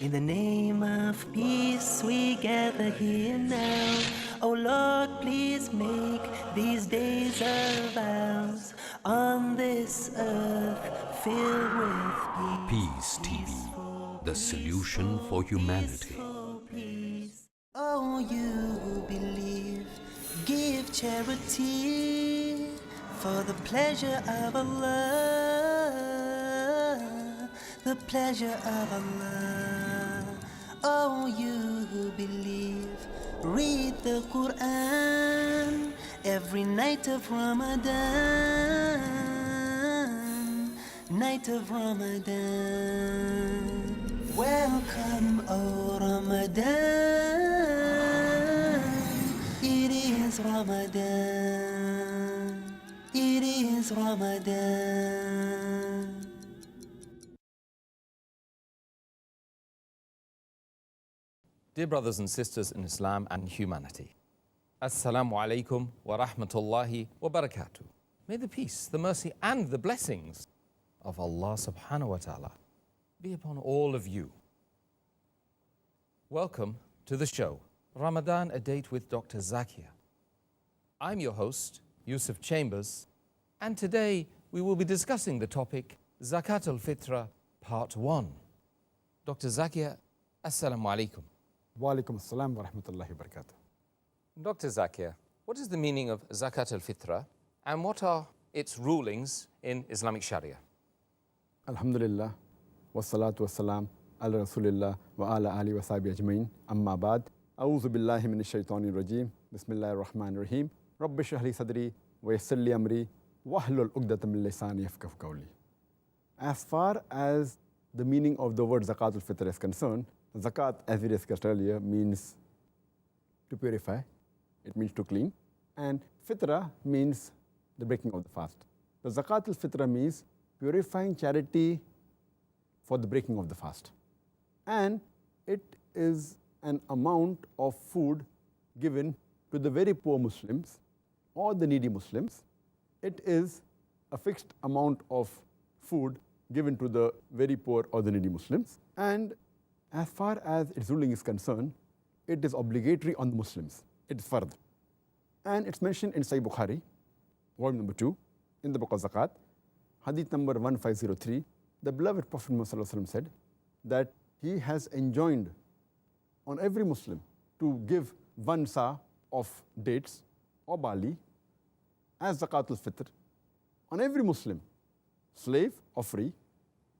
In the name of peace we gather here now. Oh Lord, please make these days of ours on this earth filled with Peace TV, the solution for humanity. peace. Oh, you who believe, give charity for the pleasure of Allah, the pleasure of Allah. Oh, you who believe, read the Quran every night of Ramadan, night of Ramadan. Welcome, O Ramadan. It is Ramadan. It is Ramadan. Dear brothers and sisters in Islam and humanity, Assalamu alaikum wa rahmatullahi wa barakatuh. May the peace, the mercy and the blessings of Allah subhanahu wa ta'ala be upon all of you. Welcome to the show, Ramadan, a date with Dr. Zakir. I'm your host, Yusuf Chambers, and today we will be discussing the topic Zakat al-Fitra Part 1. Dr. Zakir, Assalamu alaikum. Wa alaikum assalam wa rahmatullahi wa barakatuh. Dr. Zakir, what is the meaning of Zakat al-Fitra and what are its rulings in Islamic Sharia? Alhamdulillah, wa salatu wa salam ala rasulillah wa ala ali wa sahbihi ajmain, amma ba'd. A'udhu billahi minash shaitanir rajim, bismillahir rahmanir rahim. Rabbi shrah li sadri wa yassir li amri wahlul 'uqdatam min lisani yafqahu qawli. As far as the meaning of the word Zakat al-Fitr is concerned, Zakat, as we discussed earlier, means to purify, it means to clean, and Fitra means the breaking of the fast. The Zakat al-Fitra means purifying charity for the breaking of the fast. And it is an amount of food given to the very poor Muslims or the needy Muslims. It is a fixed amount of food given to the very poor or the needy Muslims. And as far as its ruling is concerned, it is obligatory on the Muslims. It is fard. And it's mentioned in Sahih Bukhari, volume number 2, in the book of Zakat, hadith number 1503. The beloved Prophet Muhammad said that he has enjoined on every Muslim to give 1 sa of dates or barley as Zakat al-Fitr on every Muslim, slave or free,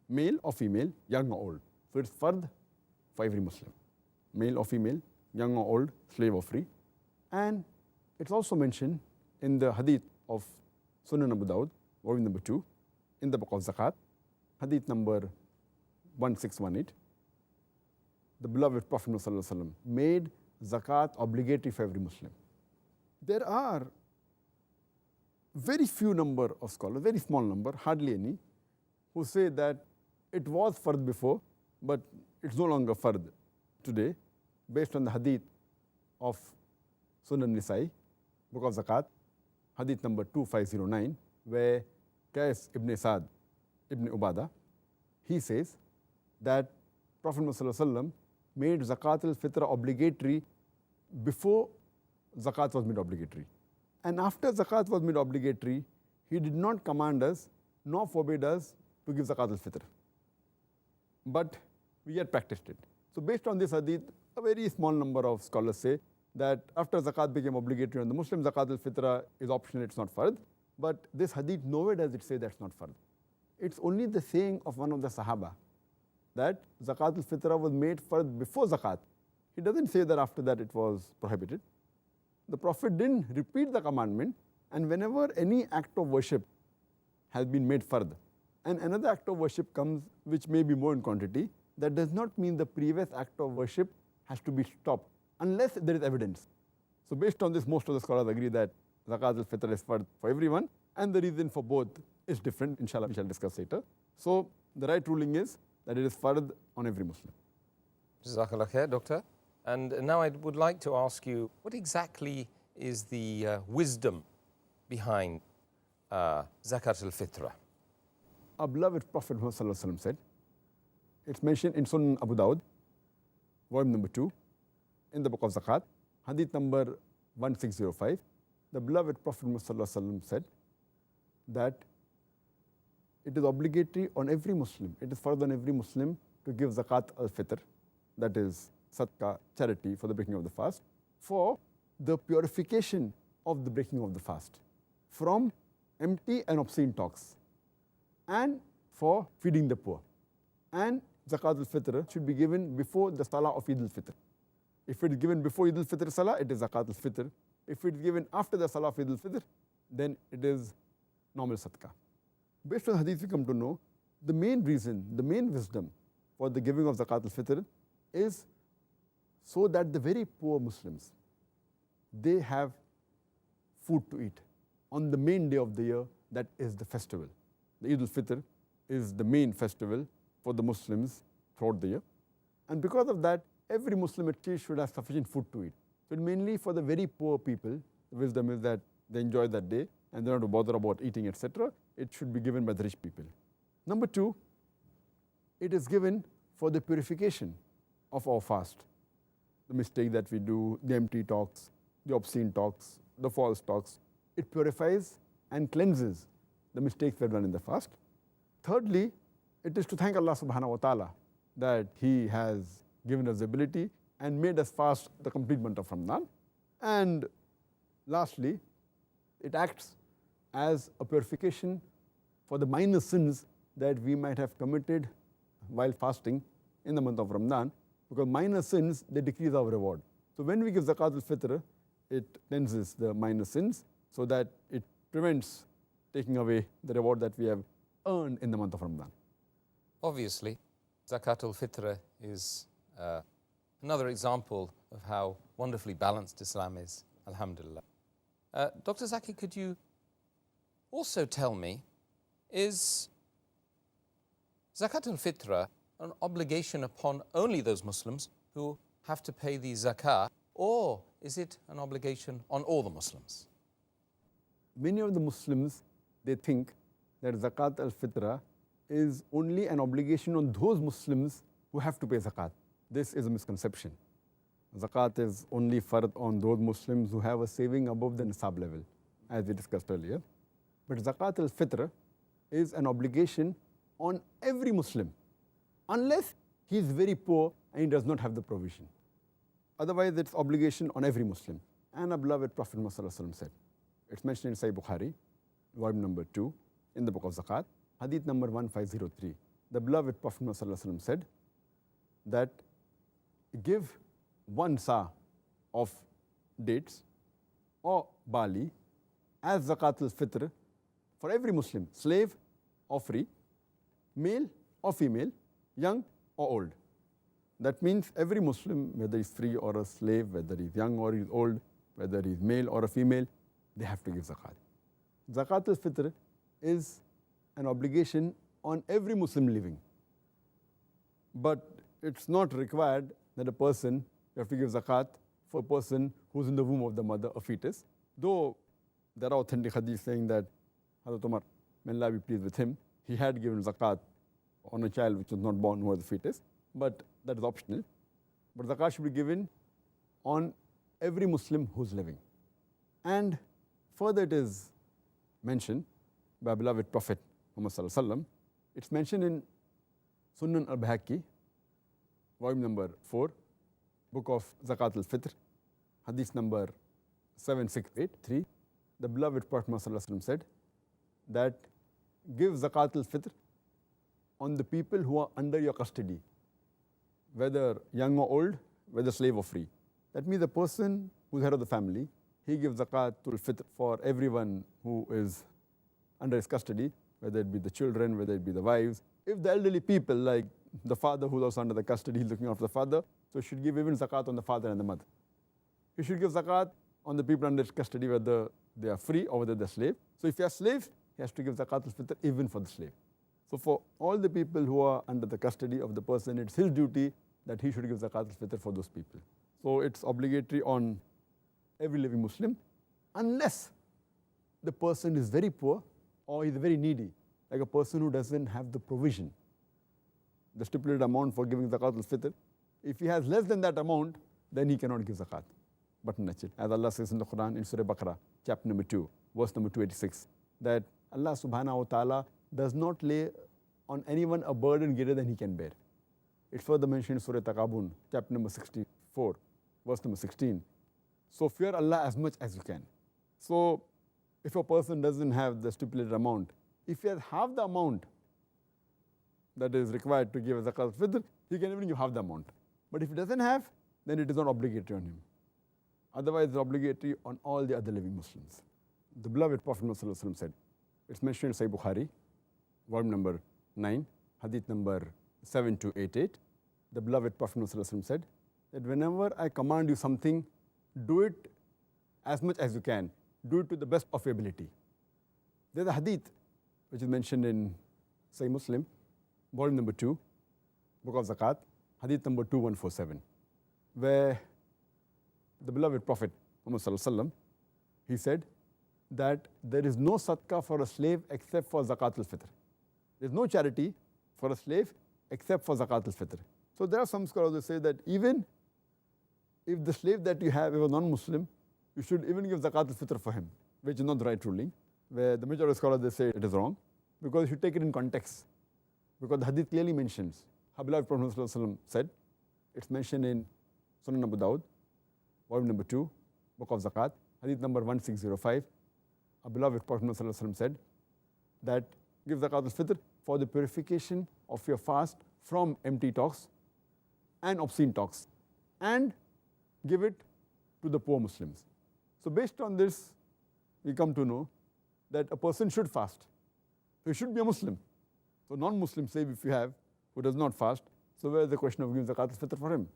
male or female, young or old. So it's fard for every Muslim, male or female, young or old, slave or free. And it's also mentioned in the hadith of Sunan Abu Dawud, volume number 2, in the book of Zakat, hadith number 1618. The beloved Prophet ﷺ made Zakat obligatory for every Muslim. There are very few number of scholars, very small number, hardly any, who say that it was fard before, but it's no longer fard today, based on the hadith of Sunan Nisa'i, book of Zakat, hadith number 2509, where Qais ibn Sa'd ibn Ubadah, he says that Prophet ﷺ made Zakat al-Fitra obligatory before Zakat was made obligatory. And after Zakat was made obligatory, he did not command us nor forbade us to give Zakat al-Fitr. But we had practiced it. So based on this hadith, a very small number of scholars say that after Zakat became obligatory on the Muslim, Zakat al-Fitra is optional, it's not fard. But this hadith, nowhere does it say that's not fard. It's only the saying of one of the Sahaba that Zakat al-Fitra was made fard before Zakat. He doesn't say that after that it was prohibited. The Prophet didn't repeat the commandment, and whenever any act of worship has been made fard, and another act of worship comes which may be more in quantity, that does not mean the previous act of worship has to be stopped unless there is evidence. So based on this, most of the scholars agree that Zakat al-Fitr is fard for everyone, and the reason for both is different. Inshallah, we shall discuss later. So the right ruling is that it is fard on every Muslim. Jazakallah khair, Doctor. And now I would like to ask you, what exactly is the wisdom behind Zakat al-Fitra? Our beloved Prophet Muhammad said, it's mentioned in Sunan Abu Dawud, volume number 2, in the book of Zakat, hadith number 1605, the beloved Prophet Muhammad said that it is obligatory on every Muslim, it is fard on every Muslim to give Zakat al-Fitr, that is sadaqah, charity for the breaking of the fast, for the purification of the breaking of the fast from empty and obscene talks, and for feeding the poor. And Zakat al-Fitr should be given before the Salah of Eid al-Fitr. If it is given before Eid al-Fitr Salah, it is Zakat al-Fitr. If it is given after the Salah of Eid al-Fitr, then it is normal sadaqah. Based on hadith, we come to know the main reason, the main wisdom for the giving of Zakat al-Fitr is so that the very poor Muslims, they have food to eat on the main day of the year, that is the festival. The Eid al-Fitr is the main festival for the Muslims throughout the year. And because of that, every Muslim at least should have sufficient food to eat. So mainly for the very poor people, the wisdom is that they enjoy that day and they don't have to bother about eating, etc. It should be given by the rich people. Number 2, it is given for the purification of our fast. The mistake that we do, the empty talks, the obscene talks, the false talks, it purifies and cleanses the mistakes that are done in the fast. Thirdly, it is to thank Allah subhanahu wa ta'ala that He has given us the ability and made us fast the complete month of Ramadan. And lastly, it acts as a purification for the minor sins that we might have committed while fasting in the month of Ramadan, because minor sins, they decrease our reward. So when we give Zakat al-Fitr, it cleanses the minor sins so that it prevents taking away the reward that we have earned in the month of Ramadan. Obviously, Zakat al-Fitr is another example of how wonderfully balanced Islam is, alhamdulillah. Dr. Zakir, could you also tell me, is Zakat al-Fitr an obligation upon only those Muslims who have to pay the zakah, or is it an obligation on all the Muslims? Many of the Muslims, they think that Zakat al-Fitr is only an obligation on those Muslims who have to pay zakat. This is a misconception. Zakat is only fard on those Muslims who have a saving above the nisab level, as we discussed earlier. But Zakat al-Fitr is an obligation on every Muslim, unless he is very poor and he does not have the provision. Otherwise, it's obligation on every Muslim. And our beloved Prophet Muhammad said, it's mentioned in Sahih Bukhari, volume number 2, in the book of Zakat, hadith number 1503. The beloved Prophet Muhammad said that give 1 sa of dates or barley as Zakat al-Fitr for every Muslim, slave or free, male or female, young or old. That means every Muslim, whether he's free or a slave, whether he's young or he's old, whether he's male or a female, they have to give zakat. Zakat al-Fitr is an obligation on every Muslim living. But it's not required that a person, you have to give zakat for a person who's in the womb of the mother, a fetus. Though there are authentic hadith saying that Hazrat Umar, may Allah be pleased with him, he had given zakat on a child which was not born, who was a fetus, but that is optional. But zakat should be given on every Muslim who's living. And further it is mentioned by beloved Prophet Muhammad Sallallahu Alaihi Wasallam. It's mentioned in Sunan al-Bahaqi, volume number 4, book of Zakat al-Fitr, hadith number 7683. The beloved Prophet Muhammad Sallallahu Alaihi Wasallam said that give Zakat al-Fitr on the people who are under your custody, whether young or old, whether slave or free. That means the person who's head of the family, he gives zakat al-fitr for everyone who is under his custody, whether it be the children, whether it be the wives. If the elderly people, like the father who's also under the custody, he's looking after the father, so he should give even zakat on the father and the mother. He should give zakat on the people under his custody, whether they are free or whether they're slave. So if you are slave, he has to give zakat al-fitr even for the slave. So for all the people who are under the custody of the person, it's his duty that he should give zakat al-fitr for those people. So it's obligatory on every living Muslim, unless the person is very poor or is very needy, like a person who doesn't have the provision. The stipulated amount for giving zakat al-fitr If he has less than that amount, then he cannot give zakat. But as Allah says in the Quran in Surah Baqarah, chapter number 2, verse number 286, that Allah subhanahu wa ta'ala does not lay on anyone a burden greater than he can bear. It's further mentioned in Surah Taqabun, chapter number 64, verse number 16. So fear Allah as much as you can. So if a person doesn't have the stipulated amount, if he has half the amount that is required to give a zakat al-fitr, he can even give half the amount. But if he doesn't have, then it is not obligatory on him. Otherwise, it's obligatory on all the other living Muslims. The beloved Prophet ﷺ said, it's mentioned in Sahih Bukhari, volume number 9, hadith number 7288. The beloved Prophet ﷺ said that whenever I command you something, do it as much as you can. Do it to the best of your ability. There's a hadith which is mentioned in Sahih Muslim, volume number 2, book of Zakat, hadith number 2147, where the beloved Prophet Muhammad sallallahu alaihi wasallam, he said that there is no sadaqah for a slave except for zakat al-fitr. There is no charity for a slave except for zakat al-fitr. So there are some scholars who say that even if the slave that you have is a non-Muslim, you should even give zakat al-fitr for him, which is not the right ruling. Where the majority of scholars, they say it is wrong, because you should take it in context. Because the hadith clearly mentions, our beloved Prophet sallallahu alaihi wasallam said, it's mentioned in Sunan Abu Dawud, volume number 2, book of Zakat, hadith number 1605. Our beloved Prophet ﷺ said that give zakat al-fitr for the purification of your fast from empty talks and obscene talks, and give it to the poor Muslims. So based on this, we come to know that a person should fast. So he should be a Muslim. So non-Muslim slave if you have, who does not fast, so where is the question of giving zakat al-fitr for him?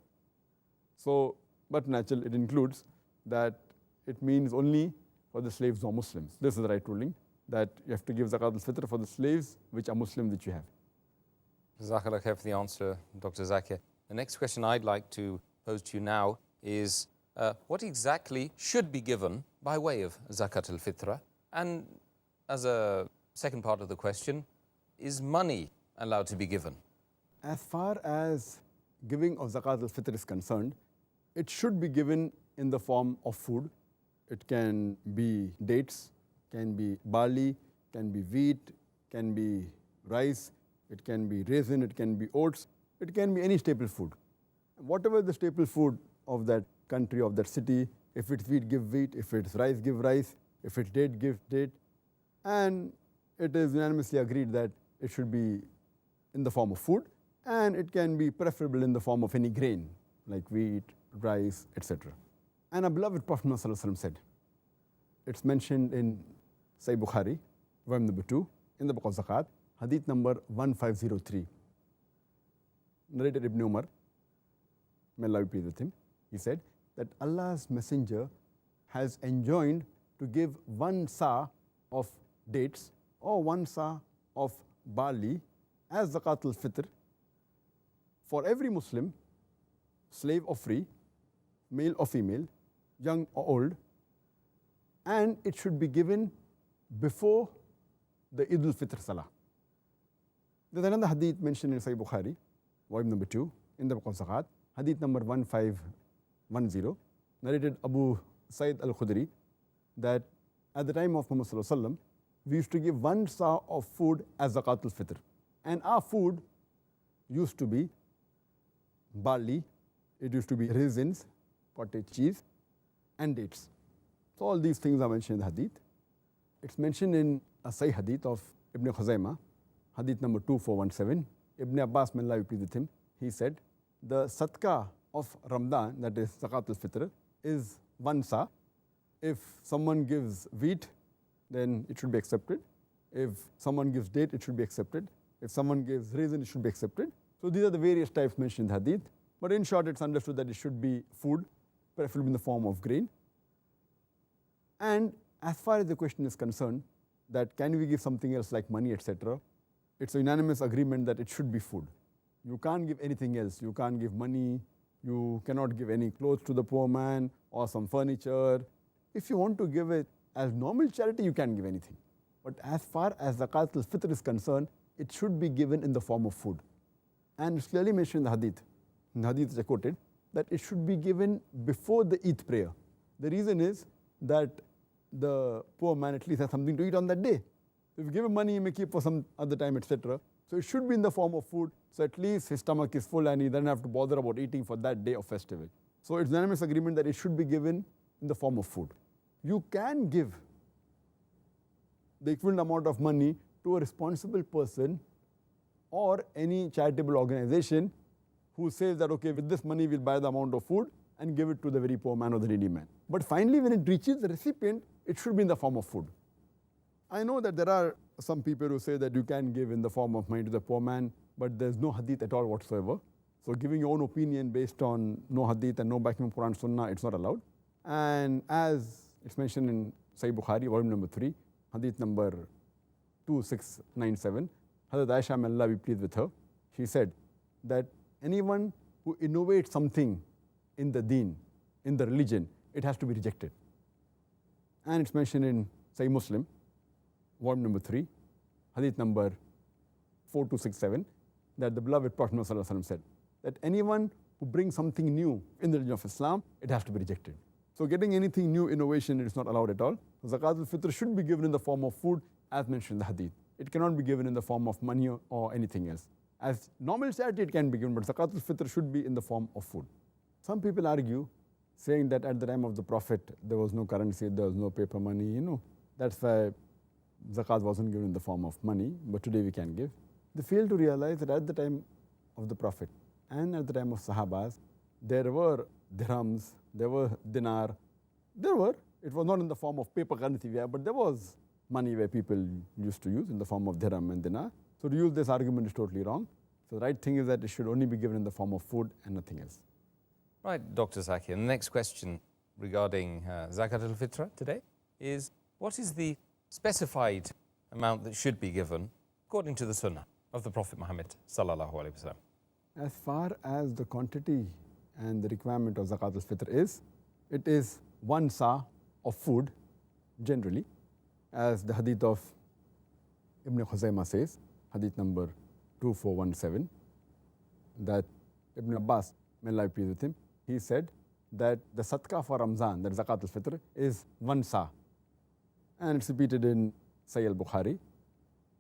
So, but naturally it includes that it means only for the slaves who are Muslims. This is the right ruling, that you have to give zakat al-fitr for the slaves which are Muslim which you have. Jazakallah khair for the answer, Dr. Zakir. The next question I'd like to pose to you now is what exactly should be given by way of zakat al-fitra? And as a second part of the question, is money allowed to be given? As far as giving of zakat al-fitr is concerned, it should be given in the form of food. It can be dates, can be barley, can be wheat, can be rice, it can be raisin, it can be oats, it can be any staple food. Whatever the staple food of that country, of that city, if it's wheat, give wheat, if it's rice, give rice, if it's date, give date. And it is unanimously agreed that it should be in the form of food, and it can be preferable in the form of any grain, like wheat, rice, etc. And our beloved Prophet ﷺ said, it's mentioned in Sahih Bukhari, volume number 2, in the book of Zakat, hadith number 1503. Narrated Ibn Umar, may Allah be pleased with him, he said that Allah's Messenger has enjoined to give 1 sa of dates or 1 sa of barley as zakat al-fitr for every Muslim, slave or free, male or female, young or old, and it should be given before the Eid al-Fitr Salah. There's another hadith mentioned in Sahih Bukhari, volume number 2, in the book of Zakat, hadith number 1510, narrated Abu Sa'id al-Khudri, that at the time of Muhammad sallallahu alaihi wasallam, we used to give 1 sa of food as zakat al-fitr. And our food used to be barley, it used to be raisins, cottage cheese, and dates. So all these things are mentioned in the hadith. It's mentioned in a Sahih hadith of Ibn Khuzaymah, hadith number 2417. Ibn Abbas, may Allah be pleased with him, he said, the sadaqah of Ramadhaan, that is zakat al-fitr, is 1 sa. If someone gives wheat, then it should be accepted. If someone gives date, it should be accepted. If someone gives raisin, it should be accepted. So these are the various types mentioned in the hadith. But in short, it's understood that it should be food, preferably in the form of grain. And as far as the question is concerned, that can we give something else like money, etc., it's a unanimous agreement that it should be food. You can't give anything else. You can't give money. You cannot give any clothes to the poor man or some furniture. If you want to give it as normal charity, you can give anything. But as far as zakat al-fitr is concerned, it should be given in the form of food. And it's clearly mentioned in the hadith in the hadith which I quoted, that it should be given before the Eid prayer. The reason is that the poor man at least has something to eat on that day. If you give him money, he may keep for some other time, etc. So it should be in the form of food, so at least his stomach is full and he doesn't have to bother about eating for that day of festival. So it's unanimous agreement that it should be given in the form of food. You can give the equivalent amount of money to a responsible person or any charitable organization who says that, okay, with this money we'll buy the amount of food and give it to the very poor man or the needy man. But finally, when it reaches the recipient, it should be in the form of food. I know that there are some people who say that you can give in the form of money to the poor man, but there's no hadith at all whatsoever. So giving your own opinion based on no hadith and no backing from Quran Sunnah, it's not allowed. And as it's mentioned in Sahih Bukhari, volume number 3, hadith number 2697, Hazrat Aisha, may Allah be pleased with her, she said that anyone who innovates something in the deen, in the religion, it has to be rejected. And it's mentioned in Sahih Muslim, volume number 3, hadith number 4267, that the beloved Prophet ﷺ said that anyone who brings something new in the religion of Islam, it has to be rejected. So getting anything new, innovation, it is not allowed at all. Zakat al-Fitr should be given in the form of food, as mentioned in the hadith. It cannot be given in the form of money or anything else. As normal charity, it can be given, but Zakat al-Fitr should be in the form of food. Some people argue, saying that at the time of the Prophet, there was no currency, there was no paper money, that's why Zakat wasn't given in the form of money, but today we can give. They fail to realize that at the time of the Prophet and at the time of Sahabas, there were dirhams, there were dinar, it was not in the form of paper currency, but there was money where people used to use in the form of dirham and dinar. So to use this argument is totally wrong. So the right thing is that it should only be given in the form of food and nothing else. Right, Dr. Zakir. The next question regarding Zakat al-Fitr today is, what is the specified amount that should be given according to the Sunnah of the Prophet Muhammad sallallahu alaihi wasallam? As far as the quantity and the requirement of Zakat al-Fitr is, it is 1 sa of food generally, as the hadith of Ibn Khuzaymah says, hadith number 2417, that Ibn Abbas, may Allah be pleased with him, he said that the sadaqah for Ramzan, that Zakat al-Fitr, is 1 sa. And it's repeated in Sahih al-Bukhari,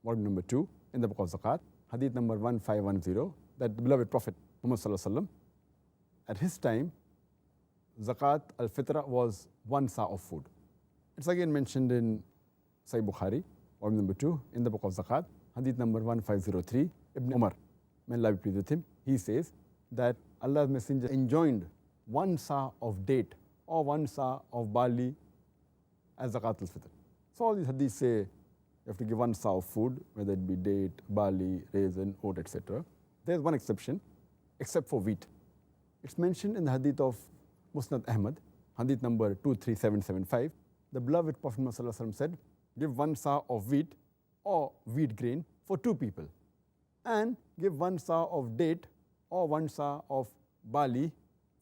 volume number 2, in the book of Zakat, hadith number 1510, that the beloved Prophet Muhammad sallallahu alaihi wasallam, at his time, Zakat al-Fitr was 1 sa of food. It's again mentioned in Sahih Bukhari, volume number 2, in the book of Zakat, hadith number 1503, Ibn Umar, may Allah be pleased with him, he says that Allah's Messenger enjoined 1 sa of date or 1 sa of barley as Zakat al-Fitr. So all these hadiths say you have to give 1 sa of food, whether it be date, barley, raisin, oat, etc. There's one exception, except for wheat. It's mentioned in the hadith of Musnad Ahmad, hadith number 23775. The beloved Prophet ﷺ said, give 1 sa of wheat or wheat grain for 2 people, and give 1 sa of date or 1 sa of barley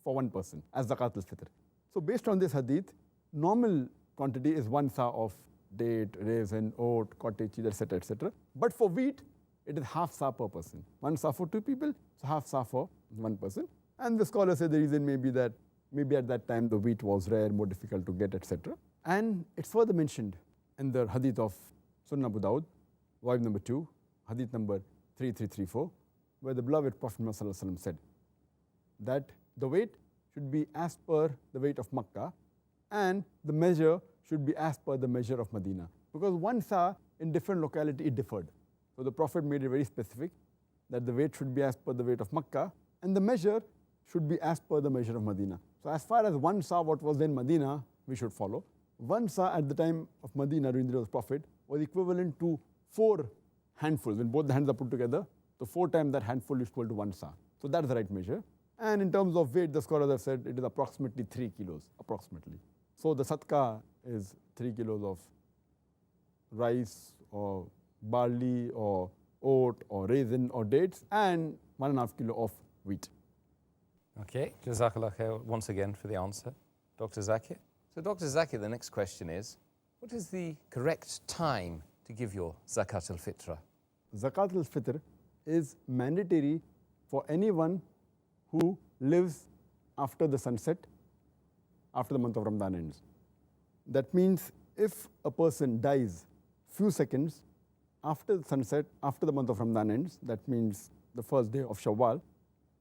for 1 person as Zakat al-Fitr. So based on this hadith, normal quantity is 1 sa of date, raisin, oat, cottage cheese, etc., etc. But for wheat, it is half sa per person. 1 sa for 2 people, so half sa for 1 person. And the scholars say the reason may be that maybe at that time the wheat was rare, more difficult to get, etc. And it's further mentioned in the hadith of Sunan Abu Dawud, volume number 2, hadith number 3334, where the beloved Prophet ﷺ said that the weight should be as per the weight of Makkah, and the measure should be as per the measure of Medina. Because 1 sa in different locality, it differed. So the Prophet made it very specific that the weight should be as per the weight of Makkah, and the measure should be as per the measure of Medina. So as far as 1 sa, what was then Medina, we should follow. 1 sa at the time of Medina during the days of the Prophet was equivalent to 4 handfuls. When both the hands are put together, so 4 times that handful is equal to 1 sa. So that is the right measure. And in terms of weight, the scholars have said it is approximately 3 kilos, approximately. So the sadaqah is 3 kilos of rice or barley or oat or raisin or dates, and 1.5 kilo of wheat. Okay, Jazakallah khair once again for the answer, Dr. Zakir. So Dr. Zakir, the next question is, what is the correct time to give your Zakat al-Fitr? Zakat al-Fitr is mandatory for anyone who lives after the sunset, after the month of Ramadan ends. That means if a person dies few seconds after the sunset, after the month of Ramadan ends, that means the first day of Shawwal,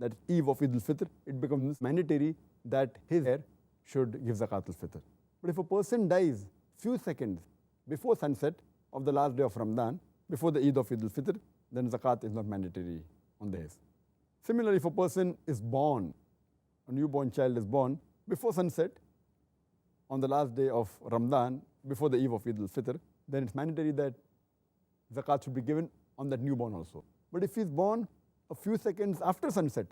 that eve of Eid al-Fitr, it becomes mandatory that his heir should give Zakat al-Fitr. But if a person dies few seconds before sunset of the last day of Ramadan, before the Eid of Eid al-Fitr, then Zakat is not mandatory on the heirs. Similarly, if a person is born, a newborn child is born before sunset on the last day of Ramadan, before the eve of Eid al-Fitr, then it's mandatory that Zakat should be given on that newborn also. But if he's born a few seconds after sunset,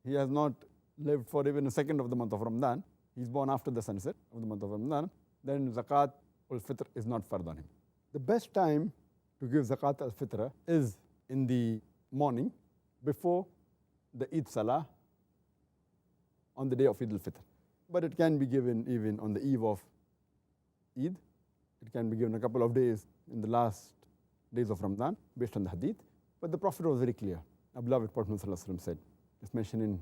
he has not lived for even a second of the month of Ramadan, he's born after the sunset of the month of Ramadan, then Zakat al-Fitr is not fard on him. The best time to give Zakat al-Fitr is in the morning before the Eid Salah on the day of Eid al-Fitr. But it can be given even on the eve of Eid. It can be given a couple of days in the last days of Ramadan based on the hadith. But the Prophet was very clear. Our beloved Prophet ﷺ said, it's mentioned in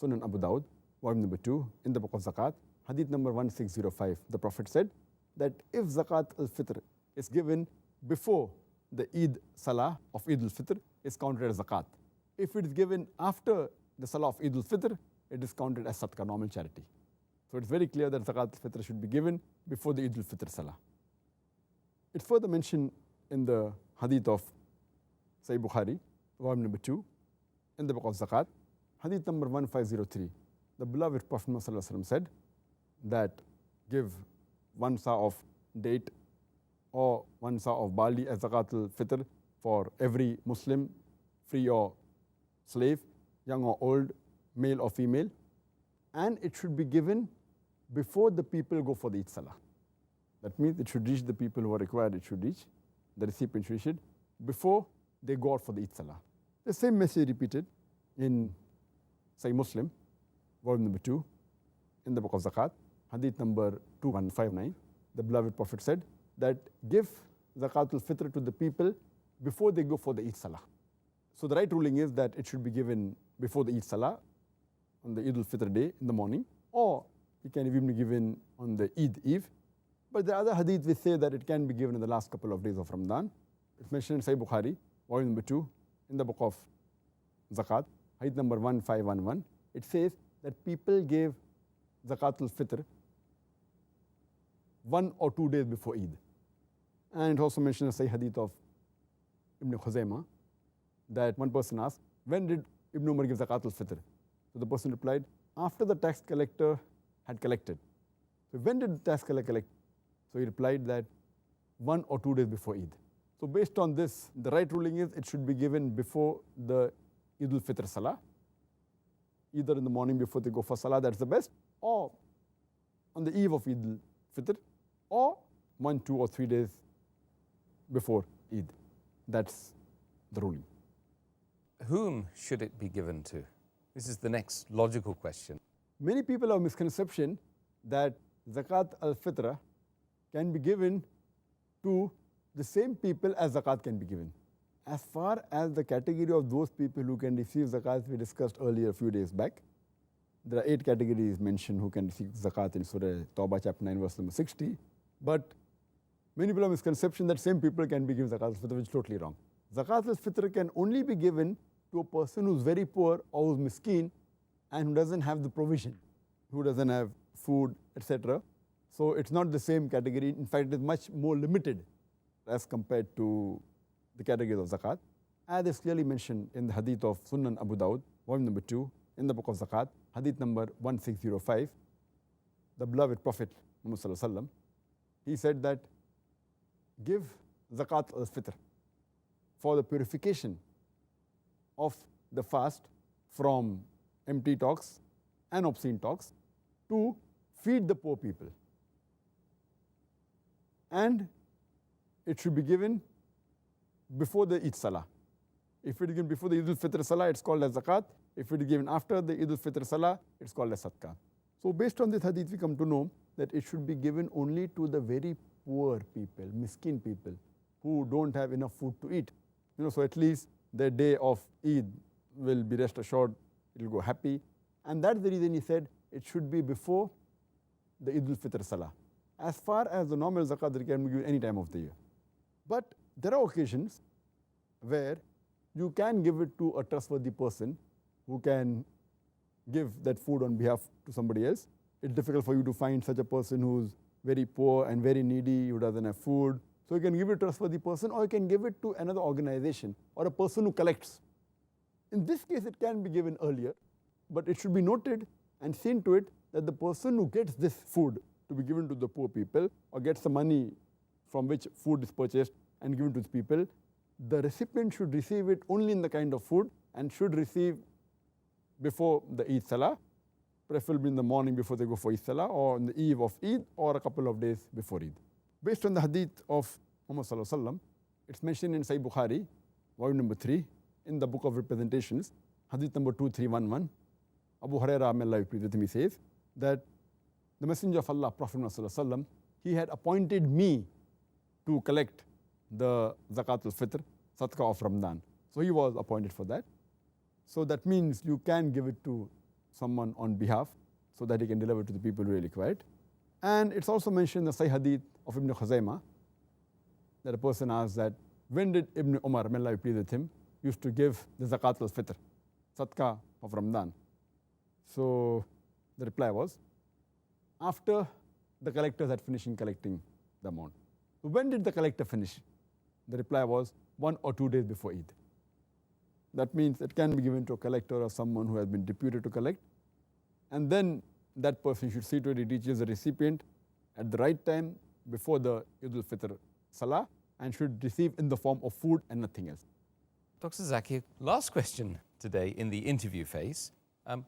Sunan Abu Dawud, volume number 2, in the book of Zakat, hadith number 1605. The Prophet said that if Zakat al-Fitr is given before the Eid Salah of Eid al-Fitr, it's counted as Zakat. If it is given after the Salah of Eid al-Fitr, it is counted as Sadaqah, normal charity. So it's very clear that Zakat al-Fitr should be given before the Eid al-Fitr Salah. It's further mentioned in the hadith of Sahih Bukhari, volume number 2, in the book of Zakat, hadith number 1503. The beloved Prophet ﷺ said that give 1 sa of date or 1 sa of barley as Zakat al-Fitr for every Muslim, free or slave, young or old, male or female, and it should be given before the people go for the Eid Salah. That means it should reach the people who are required, it should reach, the recipient should reach it, before they go out for the Eid Salah. The same message repeated in Sahih Muslim, volume number 2, in the book of Zakat, hadith number 2159. The beloved Prophet said that give Zakat al-Fitr to the people before they go for the Eid Salah. So the right ruling is that it should be given before the Eid Salah, on the Eid al-Fitr day in the morning, or it can even be given on the Eid Eve. But the other hadith which say that it can be given in the last couple of days of Ramadan. It's mentioned in Sahih Bukhari, volume number 2, in the book of Zakat, hadith number 1511. It says that people gave Zakat al-Fitr 1 or 2 days before Eid. And it also mentions the Sahih hadith of Ibn Khuzaymah that one person asked, when did Ibn Umar give Zakat al-Fitr? So the person replied, after the tax collector had collected. So when did the tax collector collect? So he replied that 1 or 2 days before Eid. So based on this, the right ruling is it should be given before the Eid al-Fitr Salah, either in the morning before they go for Salah, that's the best, or on the eve of Eid al-Fitr, or 1, 2 or 3 days before Eid. That's the ruling. Whom should it be given to? This is the next logical question. Many people have a misconception that Zakat al-Fitr can be given to the same people as Zakat can be given. As far as the category of those people who can receive Zakat, we discussed earlier a few days back, there are 8 categories mentioned who can receive Zakat in Surah Tawbah chapter 9 verse number 60. But many people have a misconception that same people can be given Zakat al-Fitr, which is totally wrong. Zakat al-Fitr can only be given to a person who's very poor or who's miskeen and who doesn't have the provision, who doesn't have food, etc. So it's not the same category. In fact, it is much more limited as compared to the categories of Zakat. As is clearly mentioned in the hadith of Sunan Abu Dawud, volume number 2, in the book of Zakat, hadith number 1605, the beloved Prophet Muhammad Sallallahu Alaihi Wasallam, he said that give Zakat al-Fitr for the purification of the fast from empty talks and obscene talks to feed the poor people. And it should be given before the Eid Salah. If it is given before the Eid al-Fitr Salah, it's called as Zakat. If it is given after the Eid al-Fitr Salah, it's called as Sadaqah. So based on this hadith, we come to know that it should be given only to the very poor people, miskin people, who don't have enough food to eat. So at least their day of Eid will be rest assured, it will go happy. And that's the reason he said it should be before the Eid al-Fitr Salah. As far as the normal zakat, it can be given any time of the year. But there are occasions where you can give it to a trustworthy person who can give that food on behalf to somebody else. It's difficult for you to find such a person who's very poor and very needy, who doesn't have food. So you can give it to a trustworthy person, or you can give it to another organization or a person who collects. In this case, it can be given earlier, but it should be noted and seen to it that the person who gets this food to be given to the poor people, or gets the money from which food is purchased and given to the people, the recipient should receive it only in the kind of food and should receive before the Eid Salah, preferably in the morning before they go for Eid Salah, or on the eve of Eid, or a couple of days before Eid. Based on the hadith of Muhammad Sallallahu Alaihi Wasallam, it's mentioned in Sahih Bukhari, volume number 3, in the book of representations, hadith number 2311. Abu Hurairah, may Allah be pleased with him, he says that the Messenger of Allah, Prophet Muhammad Sallallahu Alaihi Wasallam, he had appointed me to collect the Zakat al-Fitr, Sadaqah of Ramadan. So he was appointed for that. So that means you can give it to someone on behalf so that he can deliver to the people who really require it. And it's also mentioned in the Sahih Hadith of Ibn Khuzaymah that a person asks that when did Ibn Umar, may Allah be pleased with him, used to give the Zakat al-Fitr, Sadaqah of Ramadan? So the reply was, after the collectors had finished collecting the amount. So when did the collector finish? The reply was 1 or 2 days before Eid. That means it can be given to a collector or someone who has been deputed to collect. And then that person should see to it he reaches the recipient at the right time before the Eid al-Fitr Salah, and should receive in the form of food and nothing else. Dr. Zakir, last question today in the interview phase.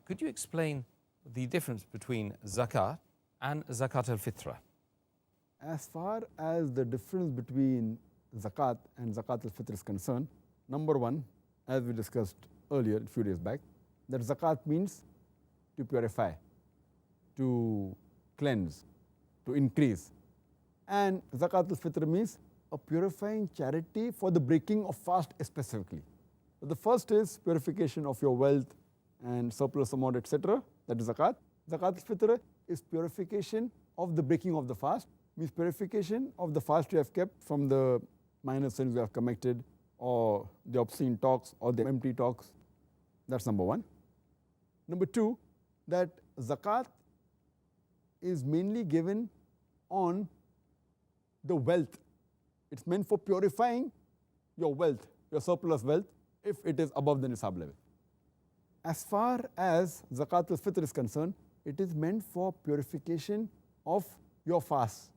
Could you explain the difference between zakat and zakat al-fitra? As far as the difference between zakat and zakat al-fitr is concerned, number one, as we discussed earlier a few days back, that zakat means to purify, to cleanse, to increase. And zakat al-fitr means a purifying charity for the breaking of fast specifically. So the first is purification of your wealth and surplus amount, etc. That is zakat. Zakat al-fitr is purification of the breaking of the fast, means purification of the fast you have kept from the minor sins you have committed, or the obscene talks, or the empty talks. That's number one. Number two, that zakat is mainly given on the wealth. It's meant for purifying your wealth, your surplus wealth, if it is above the nisab level. As far as zakat al-fitr is concerned, it is meant for purification of your fast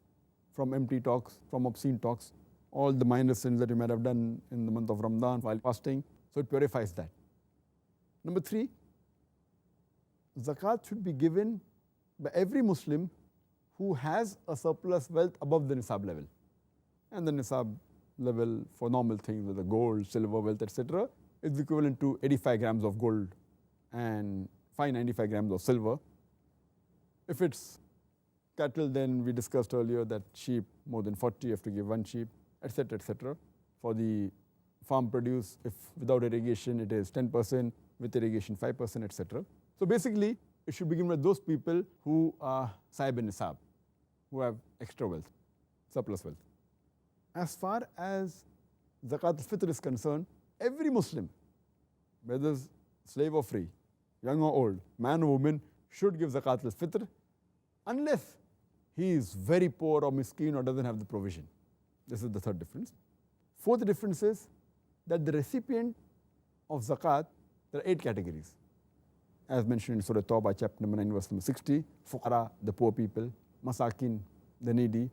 from empty talks, from obscene talks, all the minor sins that you might have done in the month of Ramadan while fasting. So it purifies that. Number three, zakat should be given by every Muslim who has a surplus wealth above the nisab level. And the nisab level for normal things, whether gold, silver, wealth, etc., is equivalent to 85 grams of gold and 595 grams of silver. If it's cattle, then we discussed earlier that sheep, more than 40, you have to give one sheep, etc., etc. For the farm produce, if without irrigation, it is 10%, with irrigation 5%, etc. So basically, it should be given to those people who are sahib nisab, who have extra wealth, surplus wealth. As far as zakat al-fitr is concerned, every Muslim, whether slave or free, young or old, man or woman, should give zakat al-fitr unless he is very poor or miskeen or doesn't have the provision. This is the third difference. Fourth difference is that the recipient of zakat, there are 8 categories. As mentioned in Surah Tawbah, chapter number 9, verse number 60, fuqara, the poor people, masakin, the needy,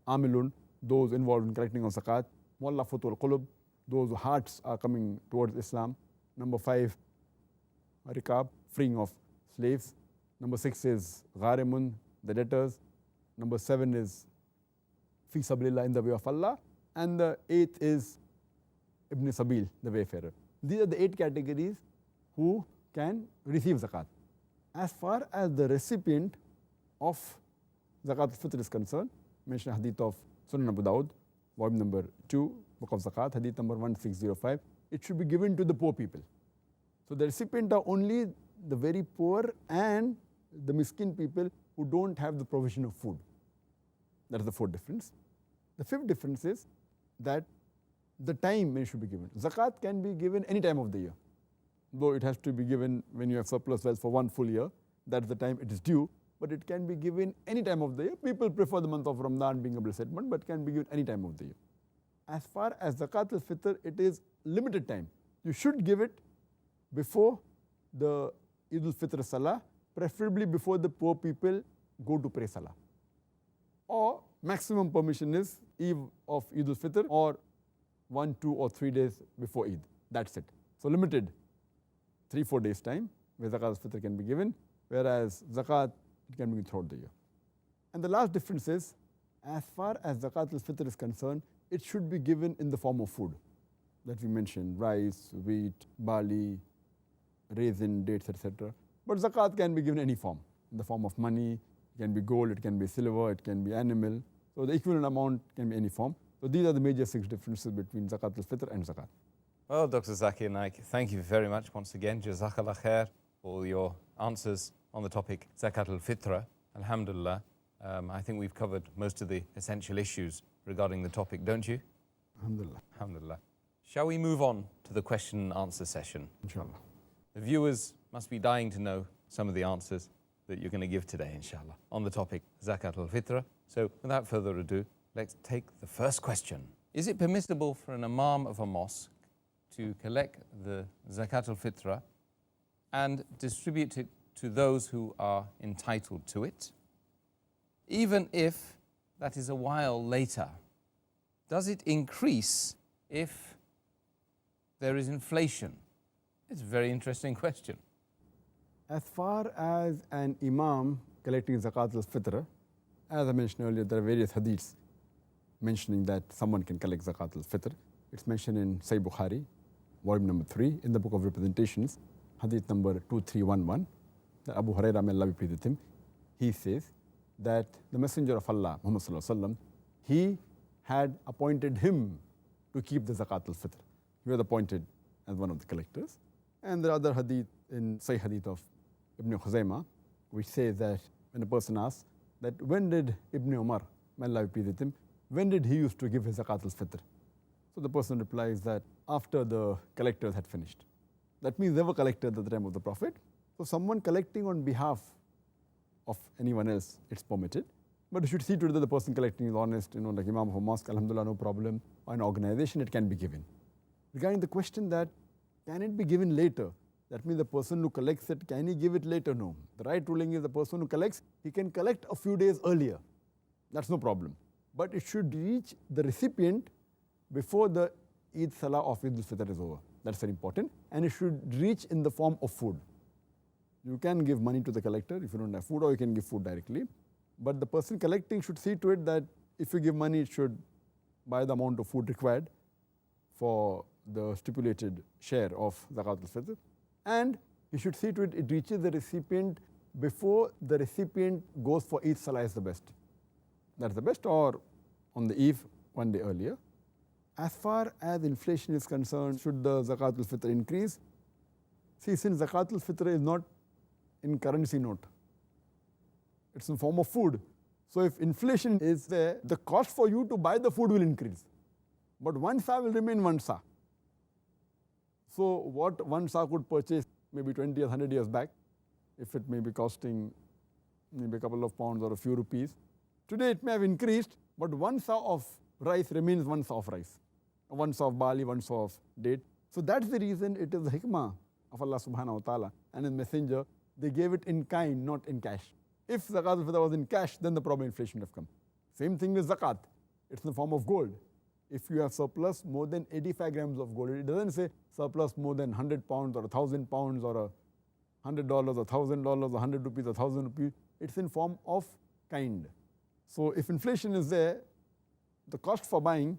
amilun, those involved in collecting of zakat, mu'allafatul qulub, those whose hearts are coming towards Islam. Number 5, rikab, freeing of slaves. Number 6 is gharimun, the debtors. Number 7 is fi sabilillah, in the way of Allah. And the 8th is ibn sabil, the wayfarer. These are the 8 categories who can receive zakat. As far as the recipient of zakat al-fitr is concerned, mention hadith of Sunan Abu Dawud, volume number 2, book of zakat, hadith number 1605, it should be given to the poor people. So the recipient are only the very poor and the miskin people who don't have the provision of food. That is the fourth difference. The fifth difference is that the time when it should be given. Zakat can be given any time of the year, though it has to be given when you have surplus wealth for one full year. That's the time it is due. But it can be given any time of the year. People prefer the month of Ramadan being a blessed month, but can be given any time of the year. As far as Zakat al-Fitr, it is limited time. You should give it before the Eid al-Fitr Salah, preferably before the poor people go to pray Salah. Or maximum permission is Eve of Eid al-Fitr or 1, 2 or 3 days before Eid. That's it. So limited 3-4 days time where Zakat al-Fitr can be given, whereas Zakat it can be given throughout the year. And the last difference is, as far as Zakat al-Fitr is concerned, it should be given in the form of food that we mentioned: rice, wheat, barley, raisin, dates, etc. But Zakat can be given in any form, in the form of money. It can be gold, it can be silver, it can be animal. So the equivalent amount can be any form. So these are the major 6 differences between Zakat al-Fitr and Zakat. Well, Dr. Zakir Naik, thank you very much once again. Jazakallah khair for your answers on the topic Zakat al-Fitra. Alhamdulillah, I think we've covered most of the essential issues regarding the topic, don't you? Alhamdulillah. Alhamdulillah. Shall we move on to the question and answer session? Inshallah. The viewers must be dying to know some of the answers that you're going to give today, inshallah, on the topic Zakat al-Fitra. So without further ado, let's take the first question. Is it permissible for an imam of a mosque to collect the Zakat al-Fitra and distribute it to those who are entitled to it, even if that is a while later? Does it increase if there is inflation? It's a very interesting question. As far as an imam collecting Zakat al-Fitr, as I mentioned earlier, there are various hadiths mentioning that someone can collect Zakat al-Fitr. It's mentioned in Sahih Bukhari, volume number 3, in the book of representations, hadith number 2311. That Abu Hurairah, may Allah be pleased with him, he says that the Messenger of Allah, Muhammad sallallahu alaihi wasallam, he had appointed him to keep the Zakat al-Fitr. He was appointed as one of the collectors. And there are other hadith in Sahih hadith of Ibn Khuzaymah, which says that when a person asks that when did Ibn Umar, may Allah be pleased with him, when did he used to give his Zakat al-Fitr? So the person replies that after the collectors had finished. That means they were collected at the time of the Prophet. So someone collecting on behalf of anyone else, it's permitted. But you should see to it that the person collecting is honest, like Imam of a mosque, alhamdulillah, no problem. Or an organization, it can be given. Regarding the question that can it be given later, that means the person who collects it, can he give it later? No. The right ruling is the person who collects, he can collect a few days earlier. That's no problem. But it should reach the recipient before the Eid Salah of Eid al-Fitr is over. That's very important. And it should reach in the form of food. You can give money to the collector if you don't have food, or you can give food directly. But the person collecting should see to it that if you give money, it should buy the amount of food required for the stipulated share of Zakat al-Fitr. And he should see to it, it reaches the recipient before the recipient goes for Eid Salah is the best. That's the best, or on the eve, one day earlier. As far as inflation is concerned, should the Zakat al-Fitr increase? See, since Zakat al-Fitr is not in currency note, it's in form of food. So if inflation is there, the cost for you to buy the food will increase. But 1 sa will remain 1 sa. So what 1 sa could purchase maybe 20 or 100 years back, if it may be costing maybe a couple of pounds or a few rupees, today it may have increased, but 1 sa of rice remains 1 sa of rice. 1 sa of barley, 1 sa of date. So that's the reason it is the hikmah of Allah subhanahu wa ta'ala and His Messenger. They gave it in kind, not in cash. If Zakat al-Fitr was in cash, then the problem inflation would have come. Same thing with Zakat. It's in the form of gold. If you have surplus more than 85 grams of gold, it doesn't say surplus more than 100 pounds or 1,000 pounds or $100 or $1,000 or 100 rupees or 1,000 rupees. It's in form of kind. So if inflation is there, the cost for buying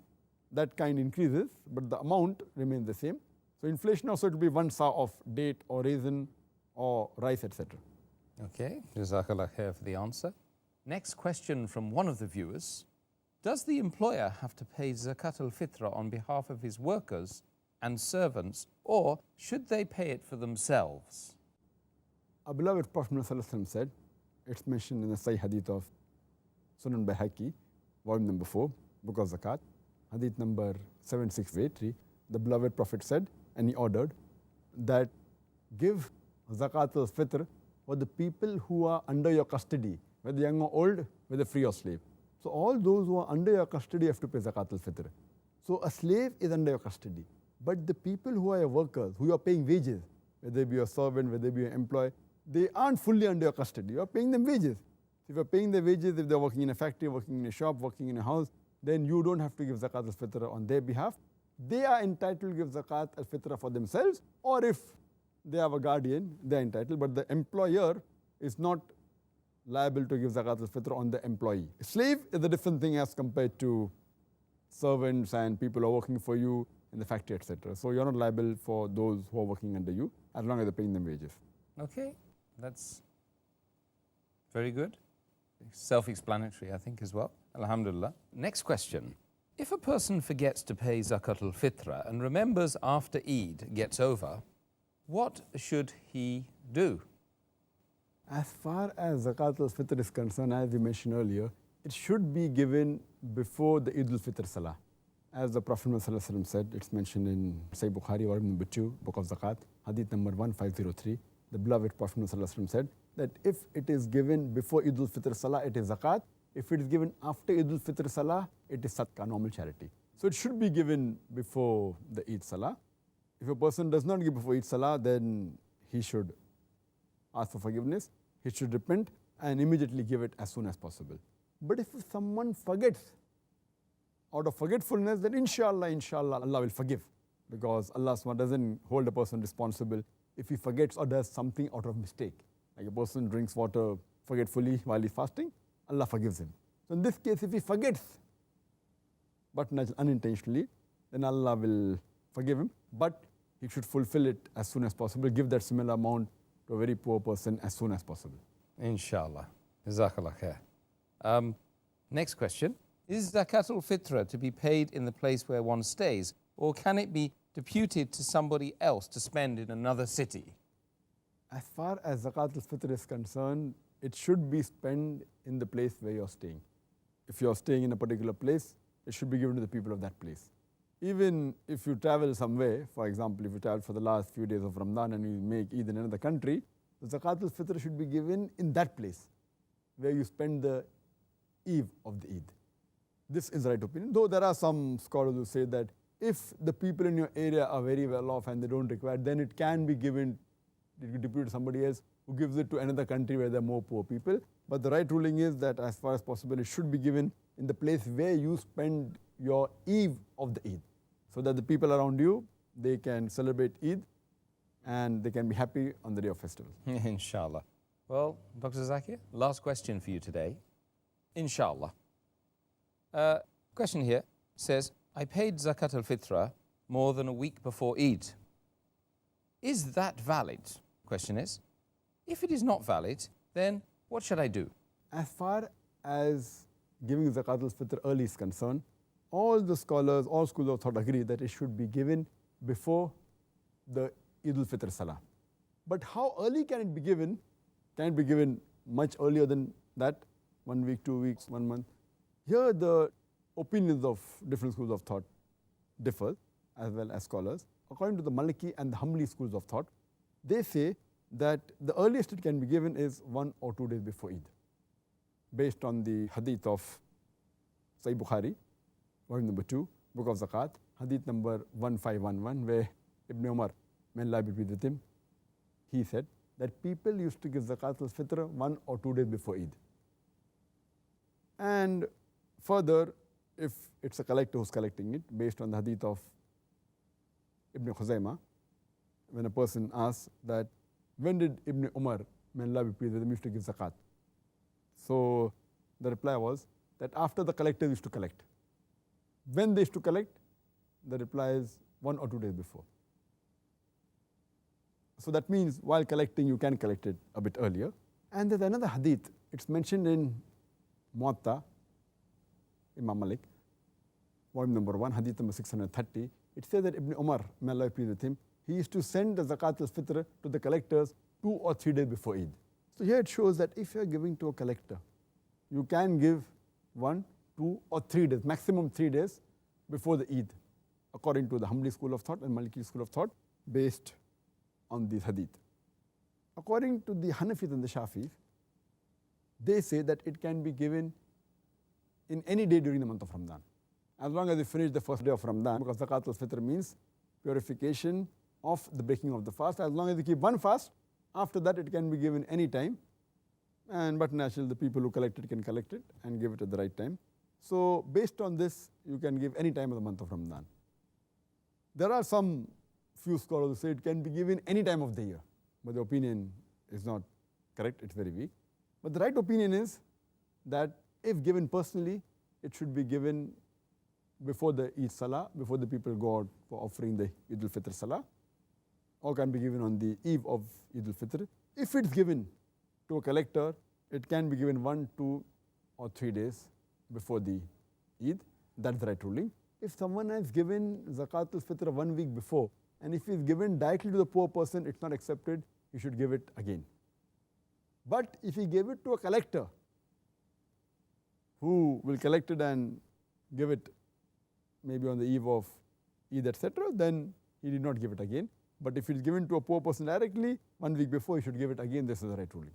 that kind increases, but the amount remains the same. So inflation also, it will be 1 sa of date or raisin or rice, etc. Okay, Jazakallah khair for the answer. Next question from one of the viewers. Does the employer have to pay Zakat al-Fitra on behalf of his workers and servants, or should they pay it for themselves? Our beloved Prophet ﷺ said, it's mentioned in the Sahih Hadith of Sunan Bayhaqi, volume number 4, Book of Zakat, Hadith number 7683. The beloved Prophet said, and he ordered, that give Zakat al-Fitr for the people who are under your custody, whether young or old, whether free or slave. So all those who are under your custody have to pay Zakat al-Fitr. So a slave is under your custody. But the people who are your workers, who you are paying wages, whether they be your servant, whether they be your employee, they aren't fully under your custody. You are paying them wages. If you are paying their wages, if they are working in a factory, working in a shop, working in a house, then you don't have to give Zakat al-Fitr on their behalf. They are entitled to give Zakat al-Fitr for themselves, or if they have a guardian, they are entitled, but the employer is not liable to give Zakat al-Fitr on the employee. A slave is a different thing as compared to servants and people who are working for you in the factory, etc. So you're not liable for those who are working under you as long as they're paying them wages. Okay, that's very good. Self-explanatory, I think, as well. Alhamdulillah. Next question. If a person forgets to pay Zakat al-Fitr and remembers after Eid gets over, what should he do? As far as Zakat al-Fitr is concerned, as we mentioned earlier, it should be given before the Eid al-Fitr Salah. As the Prophet ﷺ said, it's mentioned in Sahih Bukhari, volume number 2, Book of Zakat, Hadith number 1503. The beloved Prophet ﷺ said that if it is given before Eid al-Fitr Salah, it is Zakat. If it is given after Eid al-Fitr Salah, it is Sadaqah, normal charity. So it should be given before the Eid Salah. If a person does not give before Eid Salah, then he should ask for forgiveness, he should repent and immediately give it as soon as possible. But if someone forgets, out of forgetfulness, then inshallah, Allah will forgive, because Allah doesn't hold a person responsible if he forgets or does something out of mistake. Like a person drinks water forgetfully while he's fasting, Allah forgives him. So in this case, if he forgets, but not unintentionally, then Allah will forgive him, but he should fulfill it as soon as possible, give that similar amount to a very poor person as soon as possible. Inshallah. Jazakallah khair. Next question. Is Zakat al-Fitr to be paid in the place where one stays, or can it be deputed to somebody else to spend in another city? As far as Zakat al-Fitr is concerned, it should be spent in the place where you're staying. If you're staying in a particular place, it should be given to the people of that place. Even if you travel somewhere, for example, if you travel for the last few days of Ramadan and you make Eid in another country, the Zakat al-Fitr should be given in that place where you spend the eve of the Eid. This is the right opinion, though there are some scholars who say that if the people in your area are very well off and they don't require, then it can be given, deputed to somebody else who gives it to another country where there are more poor people. But the right ruling is that as far as possible, it should be given in the place where you spend your eve of the Eid, so that the people around you, they can celebrate Eid and they can be happy on the day of festival. Inshallah. Well, Dr. Zakir, last question for you today. Inshallah. Question here says, I paid Zakat al-Fitr more than a week before Eid. Is that valid? Question is, if it is not valid, then what should I do? As far as giving Zakat al-Fitr early is concerned, all the scholars, all schools of thought agree that it should be given before the Eid al-Fitr Salah. But how early can it be given? Can it be given much earlier than that? 1 week, 2 weeks, 1 month? Here the opinions of different schools of thought differ, as well as scholars. According to the Maliki and the Hanbali schools of thought, they say that the earliest it can be given is 1 or 2 days before Eid, based on the hadith of Sahih Bukhari, volume number 2, Book of Zakat, hadith number 1511, where Ibn Umar, may Allah be pleased with him, he said that people used to give Zakat al-Fitr 1 or 2 days before Eid. And further, if it's a collector who's collecting it, based on the hadith of Ibn Khuzaymah, when a person asks that, when did Ibn Umar, may Allah be pleased with him, used to give zakat? So the reply was that after the collectors used to collect. When they used to collect, the reply is 1 or 2 days before. So that means while collecting, you can collect it a bit earlier. And there's another hadith, it's mentioned in Muwatta, Imam Malik, volume number 1, hadith number 630. It says that Ibn Umar, may Allah be pleased with him, he used to send the Zakat al-Fitr to the collectors 2 or 3 days before Eid. So here it shows that if you are giving to a collector, you can give 1, 2 or 3 days, maximum 3 days before the Eid, according to the Hanbali school of thought and Maliki school of thought, based on this hadith. According to the Hanafis and the Shafis, they say that it can be given in any day during the month of Ramadan, as long as you finish the first day of Ramadan, because Zakat al-Fitr means purification of the breaking of the fast. As long as you keep one fast, after that it can be given any time. But naturally the people who collect it can collect it and give it at the right time. So based on this, you can give any time of the month of Ramadan. There are some few scholars who say it can be given any time of the year, but the opinion is not correct, it's very weak. But the right opinion is that if given personally, it should be given before the Eid Salah, before the people go out for offering the Eid al-Fitr Salah, or can be given on the eve of Eid al-Fitr. If it's given to a collector, it can be given 1, 2 or 3 days before the Eid. That's the right ruling. If someone has given Zakat al-Fitr 1 week before, and if it's given directly to the poor person, it's not accepted, he should give it again. But if he gave it to a collector, who will collect it and give it maybe on the eve of Eid, etc., then he did not give it again. But if it's given to a poor person directly, 1 week before, he should give it again. This is the right ruling.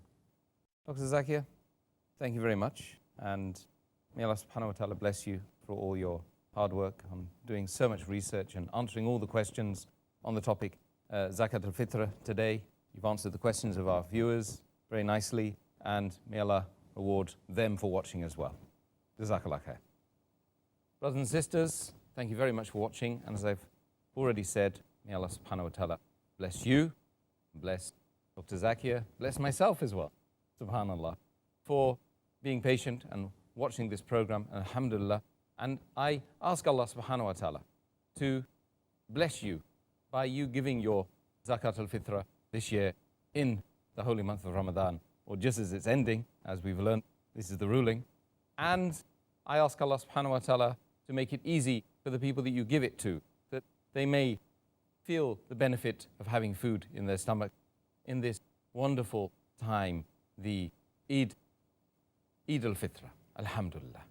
Dr. Zakir, thank you very much. And may Allah subhanahu wa ta'ala bless you for all your hard work on doing so much research and answering all the questions on the topic Zakat al-Fitr today. You've answered the questions of our viewers very nicely, and may Allah reward them for watching as well. Jazakallah khair. Brothers and sisters, thank you very much for watching. And as I've already said, may Allah subhanahu wa ta'ala bless you, bless Dr. Zakir, bless myself as well, subhanallah, for being patient and watching this program, alhamdulillah. And I ask Allah subhanahu wa ta'ala to bless you by you giving your Zakat al-Fitra this year in the holy month of Ramadan, or just as it's ending, as we've learned, this is the ruling. And I ask Allah subhanahu wa ta'ala to make it easy for the people that you give it to, that they may feel the benefit of having food in their stomach in this wonderful time, the Eid al-Fitr, alhamdulillah.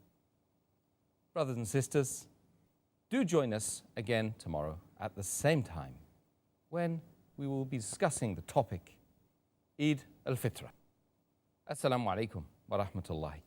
Brothers and sisters, do join us again tomorrow at the same time when we will be discussing the topic Eid al-Fitr. Assalamu alaikum wa rahmatullahi